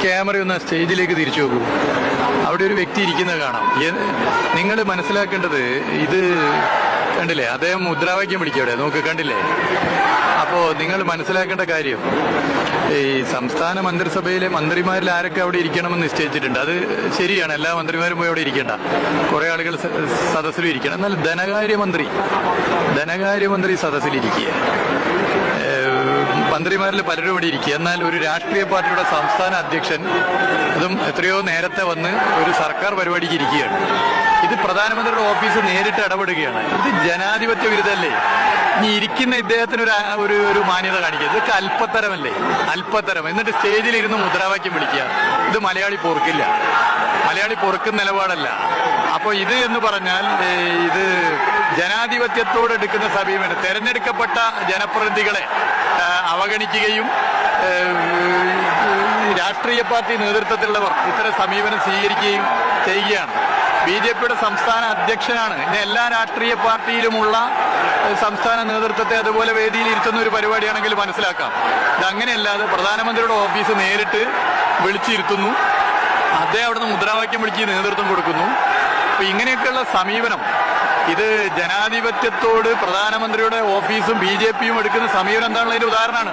Camera ഒന്ന് സ്റ്റേജിലേക്ക് തിരിച്ചു നോക്കൂ. അവിടെ ഒരു വ്യക്തി ഇരിക്കുന്നത് കാണാം. നിങ്ങൾ മനസ്സിലാക്കേണ്ടത് ഇത് കണ്ടില്ലേ, അദ്ദേഹം മുദ്രാവാക്യം വിളിക്കുക അവിടെ നോക്ക്, കണ്ടില്ലേ? അപ്പോൾ നിങ്ങൾ മനസ്സിലാക്കേണ്ട കാര്യം, ഈ സംസ്ഥാന മന്ത്രിസഭയിലെ മന്ത്രിമാരിൽ ആരൊക്കെ അവിടെ ഇരിക്കണമെന്ന് നിശ്ചയിച്ചിട്ടുണ്ട്. അത് ശരിയാണ്, എല്ലാ മന്ത്രിമാരും പോയി അവിടെ ഇരിക്കേണ്ട, കുറെ ആളുകൾ സദസ്സിലും ഇരിക്കണം. എന്നാൽ ധനകാര്യമന്ത്രി സദസ്സിലിരിക്കുക, മന്ത്രിമാരിൽ പലരും ഇവിടെ ഇരിക്കുക. എന്നാൽ ഒരു രാഷ്ട്രീയ പാർട്ടിയുടെ സംസ്ഥാന അധ്യക്ഷൻ, അതും എത്രയോ നേരത്തെ വന്ന് ഒരു സർക്കാർ പരിപാടിക്ക് ഇരിക്കുകയാണ്. ഇത് പ്രധാനമന്ത്രിയുടെ ഓഫീസ് നേരിട്ട് ഇടപെടുകയാണ്. ഇത് ജനാധിപത്യ വിരുദ്ധല്ലേ? ഇനി ഇരിക്കുന്ന ഇദ്ദേഹത്തിന് ഒരു മാന്യത കാണിക്കുക. ഇതൊക്കെ അല്പത്തരം. എന്നിട്ട് സ്റ്റേജിലിരുന്ന് മുദ്രാവാക്യം വിളിക്കുക. ഇത് മലയാളി പൊറുക്കില്ല, മലയാളി പൊറുക്കുന്ന നിലപാടല്ല. അപ്പോൾ ഇത് എന്ന് പറഞ്ഞാൽ ഇത് ജനാധിപത്യത്തോട് എടുക്കുന്ന സമീപനം, തെരഞ്ഞെടുക്കപ്പെട്ട ജനപ്രതിനിധികളെ അവഗണിക്കുകയും രാഷ്ട്രീയ പാർട്ടി നേതൃത്വത്തിലുള്ളവർ ഇത്തരം സമീപനം സ്വീകരിക്കുകയും ചെയ്യുകയാണ്. BJPയുടെ സംസ്ഥാന അധ്യക്ഷനാണ്. ഇന്ന് എല്ലാ രാഷ്ട്രീയ പാർട്ടിയിലുമുള്ള സംസ്ഥാന നേതൃത്വത്തെ അതുപോലെ വേദിയിൽ ഇരുത്തുന്ന ഒരു പരിപാടിയാണെങ്കിൽ മനസ്സിലാക്കാം. ഇതങ്ങനെയല്ലാതെ പ്രധാനമന്ത്രിയുടെ ഓഫീസ് നേരിട്ട് വിളിച്ചിരുത്തുന്നു, അദ്ദേഹം അവിടുന്ന് മുദ്രാവാക്യം വിളിച്ച് നേതൃത്വം കൊടുക്കുന്നു. അപ്പൊ ഇങ്ങനെയൊക്കെയുള്ള സമീപനം, ഇത് ജനാധിപത്യത്തോട് പ്രധാനമന്ത്രിയുടെ ഓഫീസും BJPയും എടുക്കുന്ന സമീപനം എന്താണെന്നതിന്റെ ഉദാഹരണമാണ്.